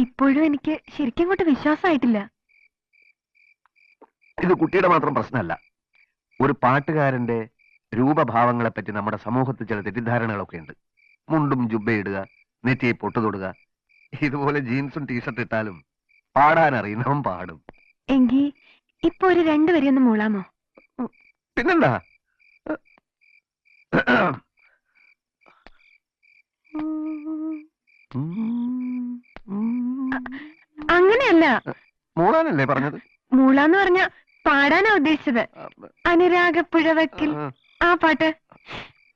ഇപ്പോഴും എനിക്ക് ശരിക്കും അങ്ങോട്ട് വിശ്വാസമായിട്ടില്ല. ഇത് കുട്ടിയുടെ മാത്രം പ്രശ്നമല്ല. ഒരു പാട്ടുകാരന്റെ രൂപഭാവങ്ങളെ പറ്റി നമ്മുടെ സമൂഹത്തിൽ ചില തെറ്റിദ്ധാരണകളൊക്കെ ഉണ്ട്. മുണ്ടും ജുബ്ബയിടുക, നെറ്റിയെ പൊട്ടുതൊടുക, ഇതുപോലെ ജീൻസും ടീഷർട്ട് ഇട്ടാലും പാടാൻ അറിയുന്നവൻ പാടും. എങ്കി ഇപ്പൊ ഒരു 2 വരി ഒന്ന് മൂളാമോ? പിന്നെന്താ? അങ്ങനെയല്ല, മൂളാനല്ലേ പറഞ്ഞത്? മൂളാന്ന് പറഞ്ഞ പാടാനാ ഉദ്ദേശിച്ചത്. അനുരാഗപ്പുഴവക്കിൽ ആ പാട്ട്.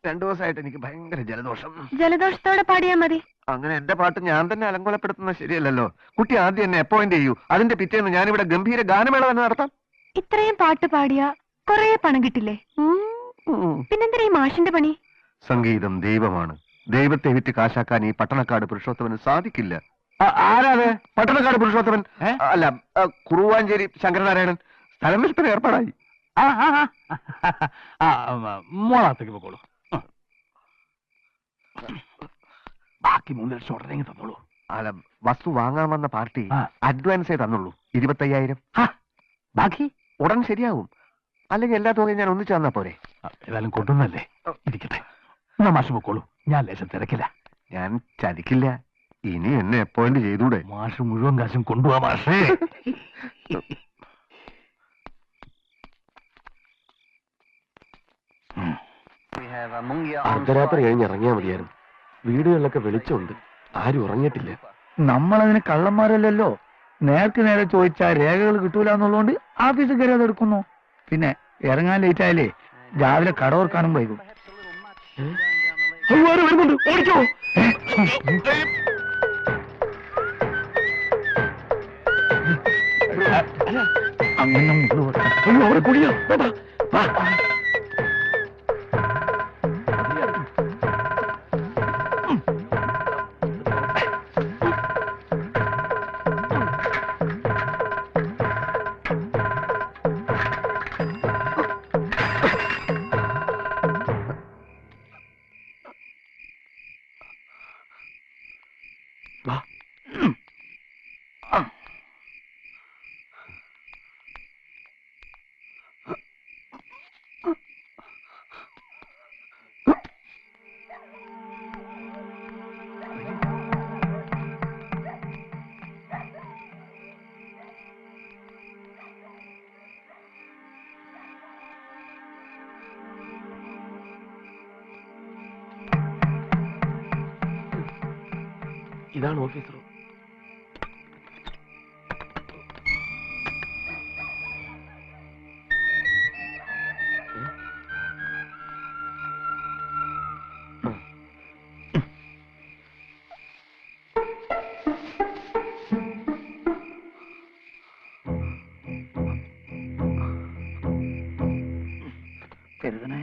2 ദിവസമായിട്ട് എനിക്ക് ഭയങ്കര ജലദോഷം. ജലദോഷത്തോടെ പാടിയാ മതി. അങ്ങനെ എന്റെ പാട്ട് ഞാൻ തന്നെ അലങ്കോലപ്പെടുത്തുന്നത് ശരിയല്ലല്ലോ. കുട്ടി ആദ്യം എന്നെ അപ്പോയിന്റ് ചെയ്യൂ. അതിന്റെ പിറ്റേന്ന് ഞാനിവിടെ ഗംഭീര ഗാനമേള തന്നെ നടത്താം. ഇത്രയും പാട്ട് പാടിയാ കൊറേ പണം കിട്ടില്ലേ? പിന്നെന്തിനാ ഈ മാഷിന്റെ പണി? സംഗീതം ദൈവമാണ്. ദൈവത്തെ വിറ്റ് കാശാക്കാൻ ഈ പട്ടണക്കാട് പുരുഷോത്തമന് സാധിക്കില്ല. ആരാണ് പട്ടണക്കാട് പുരുഷോത്തമൻ? അല്ല, കുറുവാഞ്ചേരി ശങ്കരനാരായണൻ. സ്ഥലം വിൽപ്പന ഏർപ്പാടായി. മോളാത്തേക്ക് പോക്കോളൂ. ബാക്കി 3 ലക്ഷം ഉടനെ തന്നോളൂ. അല്ല, വസ്തു വാങ്ങാൻ വന്ന പാർട്ടി അഡ്വാൻസേ തന്നുള്ളൂ 25,000. ബാക്കി ഉടൻ ശരിയാവും. അല്ലെങ്കിൽ എല്ലാ തുകയും ഞാൻ ഒന്നിച്ചു തന്നാ പോരെ? ഏതായാലും കൊണ്ടുവന്നല്ലേ, ഇരിക്കട്ടെ. എന്നാ മാഷ് പോക്കോളൂ, ഞാൻ ലേശം തിരക്കില്ല. ഞാൻ ചതിക്കില്ല. ഇനി എന്നെ അപ്പോയിന്റ് ചെയ്തൂടെ? മാഷ് മുഴുവൻ കാശും കൊണ്ടുപോവാ മാഷേ. അർദ്ധരാത്രി കഴിഞ്ഞ് ഇറങ്ങിയാ മതിയായിരുന്നു. വീടുകളിലൊക്കെ വെളിച്ചമുണ്ട്, ആരും ഉറങ്ങിയിട്ടില്ല. നമ്മളതിന് കള്ളന്മാരല്ലല്ലോ. നേർക്ക് നേരെ ചോദിച്ചാൽ രേഖകൾ കിട്ടൂല എന്നുള്ളതുകൊണ്ട് ആഫീസിൽ കയറി അതെടുക്കുന്നു. പിന്നെ ഇറങ്ങാൻ ലേറ്റ് ആയാലേ രാവിലെ കടോർക്കാനും വൈകും. വരുന്നുണ്ട്, ഓടിക്കോ. അങ്ങനെ അവിടെ കുടിയോ? ഇതാണ് ഓഫീസ് റൂം. കരുതണേ.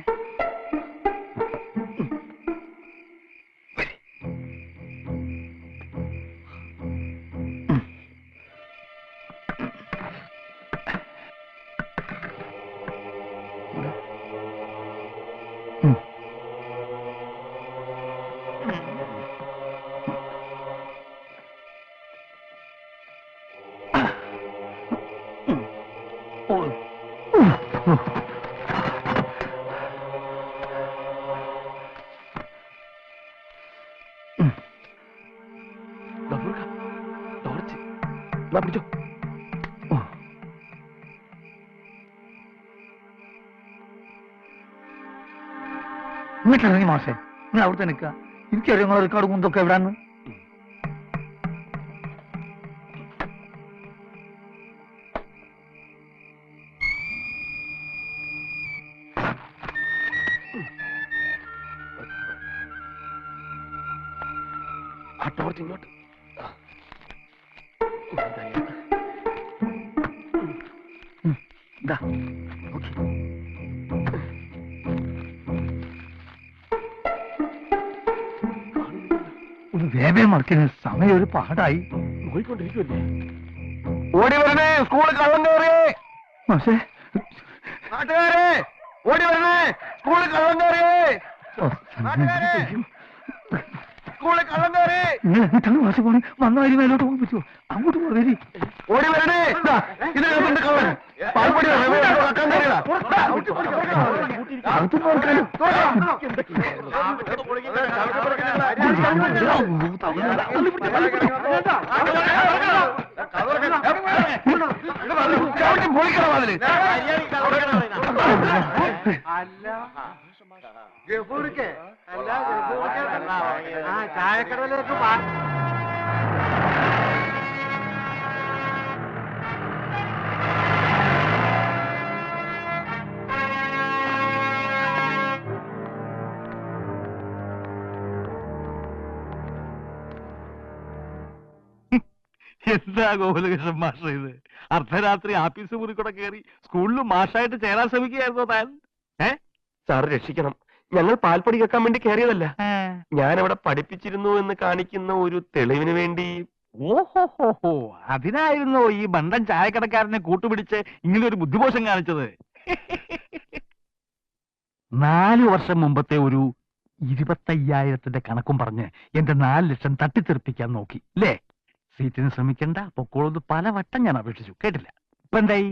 പിടിച്ചോ. ഇങ്ങോട്ടിറങ്ങി മാഷേ, നിങ്ങൾ അവിടുത്തെ നിൽക്കുക. എനിക്കറിയാം നിങ്ങളെ റെക്കോർഡ് കുന്തൊക്കെ എവിടാന്ന്. ആ ടോർച്ച് ഇങ്ങോട്ട്. ഒരു വേവേ മറക്കുന്ന സമയം ഒരു പാടായി. നോയിക്കൊണ്ടിരിക്കുമല്ലേ? ഓടി വരണേ, സ്കൂളിൽ കള്ളം കയറിയേ. മാഷേ, നാട്ടുകാരെ ഓടി വരണേ, സ്കൂളിൽ കള്ളം കയറിയേ. സ്കൂളിൽ കള്ളം കയറി. നിങ്ങൾ എങ്ങോട്ടാണ് മാഷ് പോണേ? വന്ന വരി മേലോട്ട് പോകാൻ പറ്റുമോ? അങ്ങോട്ട് പോകരി. ഓടി വരണേ. ഇതിനകത്തുണ്ട് കള്ളൻ. പാൽപ്പൊടി കക്കാൻ കയറിയതാ. അകത്ത് നോക്കാലോ. പൊളിക്കണം അതില്. ചായക്കടയിലേക്ക് എന്താ ഗോകുലകൃഷ്ണൻ മാഷ ഇത്? അർദ്ധരാത്രി ആഫീസ് മുറി കൂടെ കയറി സ്കൂളിൽ മാഷായിട്ട് ചേരാൻ ശ്രമിക്കുകയായിരുന്നോ താൻ? സാർ രക്ഷിക്കണം. ഞങ്ങൾ പാൽപ്പൊടി കേൾക്കാൻ വേണ്ടി കയറിയതല്ല. ഞാൻ അവിടെ പഠിപ്പിച്ചിരുന്നു എന്ന് കാണിക്കുന്ന ഒരു തെളിവിന് വേണ്ടി. ഓഹോ, അതിനായിരുന്നോ ഈ ബണ്ടൻ ചായക്കടക്കാരനെ കൂട്ടുപിടിച്ച് ഇങ്ങനെ ഒരു ബുദ്ധിമോശം കാണിച്ചത്? 4 വർഷം മുമ്പത്തെ ഒരു 25,000 കണക്കും പറഞ്ഞ് എന്റെ 4 ലക്ഷം തട്ടിത്തെറിപ്പിക്കാൻ നോക്കി അല്ലേ? സീറ്റിന് ശ്രമിക്കണ്ട, പൊക്കോളൂന്ന് പലവട്ടം ഞാൻ അപേക്ഷിച്ചു, കേട്ടില്ല. ഇപ്പൊ എന്തായി?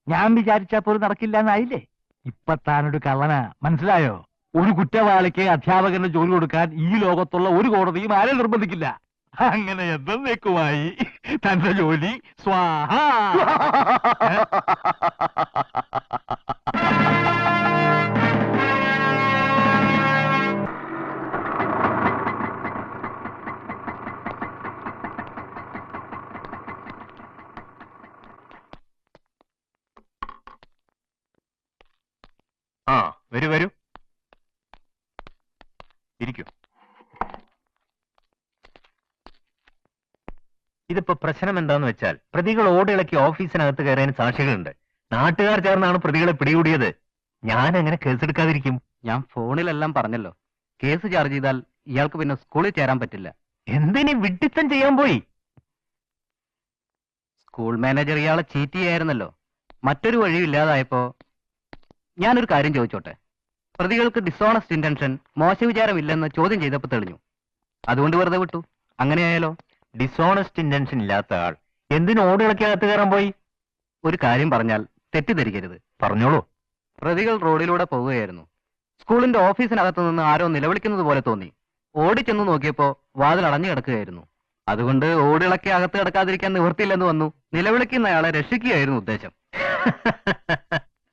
ഞാൻ വിചാരിച്ചാ പോലും നടക്കില്ല എന്നായില്ലേ? ഇപ്പൊ താനൊരു കള്ളനാ, മനസ്സിലായോ? ഒരു കുറ്റവാളിക്ക് അധ്യാപകന് ജോലി കൊടുക്കാൻ ഈ ലോകത്തുള്ള ഒരു കോടതിയും ആരെ നിർബന്ധിക്കില്ല. അങ്ങനെ എന്നേക്കുമായി തന്റെ ജോലി സ്വാഹ. ആ വരൂ വരൂ, ഇരിക്കൂ. ഇതിപ്പോ പ്രശ്നം എന്താന്ന് വെച്ചാൽ, പ്രതികൾ ഓടിളക്കി ഓഫീസിനകത്ത് കയറാൻ സാക്ഷികളുണ്ട്. നാട്ടുകാർ ചേർന്നാണ് പ്രതികളെ പിടികൂടിയത്. ഞാൻ എങ്ങനെ കേസെടുക്കാതിരിക്കും? ഞാൻ ഫോണിലെല്ലാം പറഞ്ഞല്ലോ. കേസ് ചാർജ് ചെയ്താൽ ഇയാൾക്ക് പിന്നെ സ്കൂളിൽ ചേരാൻ പറ്റില്ല. എന്തിനീ വിഡ്ഢിത്തം ചെയ്യാൻ പോയി? സ്കൂൾ മാനേജർ ഇയാളെ ചീറ്റ് ചെയ്യായിരുന്നല്ലോ. മറ്റൊരു വഴിയും ഇല്ലാതായപ്പോ ഞാനൊരു കാര്യം ചോദിച്ചോട്ടെ. പ്രതികൾക്ക് ഡിസോണസ്റ്റ് ഇന്റൻഷൻ, മോശവിചാരമില്ലെന്ന് ചോദ്യം ചെയ്തപ്പോ തെളിഞ്ഞു. അതുകൊണ്ട് വെറുതെ വിട്ടു. അങ്ങനെയായാലോ? ഡിസോണസ്റ്റ് ഇന്റൻഷൻ ഇല്ലാത്ത ആൾ എന്തിനു ഓടിളക്കി അകത്ത് കയറാൻ പോയി? ഒരു കാര്യം പറഞ്ഞാൽ തെറ്റിദ്ധരിക്കരുത്. പറഞ്ഞോളൂ. പ്രതികൾ റോഡിലൂടെ പോവുകയായിരുന്നു. സ്കൂളിന്റെ ഓഫീസിനകത്ത് നിന്ന് ആരോ നിലവിളിക്കുന്നത് പോലെ തോന്നി. ഓടിച്ചെന്ന് നോക്കിയപ്പോ വാതിൽ അടഞ്ഞു കിടക്കുകയായിരുന്നു. അതുകൊണ്ട് ഓടിളക്കി അകത്ത് കിടക്കാതിരിക്കാൻ നിവൃത്തിയില്ലെന്ന് വന്നു. നിലവിളിക്കുന്നയാളെ രക്ഷിക്കുകയായിരുന്നു ഉദ്ദേശം.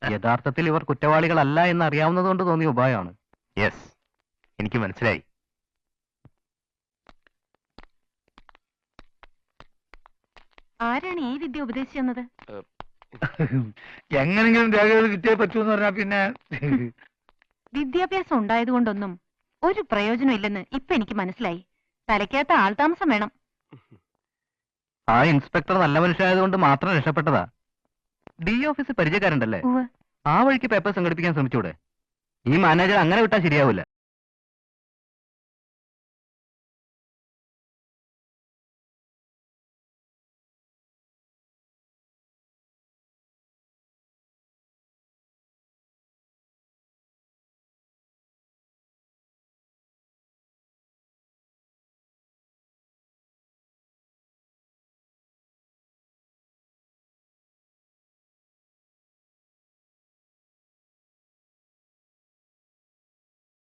യഥാർത്ഥത്തിൽ ഇവർ കുറ്റവാളികളല്ല എന്ന് അറിയാവുന്നതുകൊണ്ട് തോന്നിയ ഉപായമാണ്. യെസ്, എനിക്ക് മനസ്സിലായി. ആരാണ് ഈ വിദ്യ ഉപദേശിച്ചു തന്നത്? എങ്ങനെങ്കിലും രേഖകൾ കിട്ടിയേ പറ്റൂന്ന് പറഞ്ഞാ പിന്നെ വിദ്യാഭ്യാസം ഉണ്ടായതുകൊണ്ടൊന്നും ഒരു പ്രയോജനം ഇല്ലെന്ന് ഇപ്പൊ എനിക്ക് മനസ്സിലായി. തലയ്ക്കകത്ത് ആൾതാമസം വേണം. ആ ഇൻസ്പെക്ടർ നല്ല മനുഷ്യനായതുകൊണ്ട് മാത്രം രക്ഷപ്പെട്ടതാ. D office പരിചയക്കാരുണ്ടല്ലേ? ഉവ്വ്. ആ വഴിക്ക് പേപ്പർ സംഘടിപ്പിക്കാൻ ശ്രമിച്ചൂടെ? ഈ മാനേജർ അങ്ങനെ വിട്ടാൽ ശരിയാവില്ല.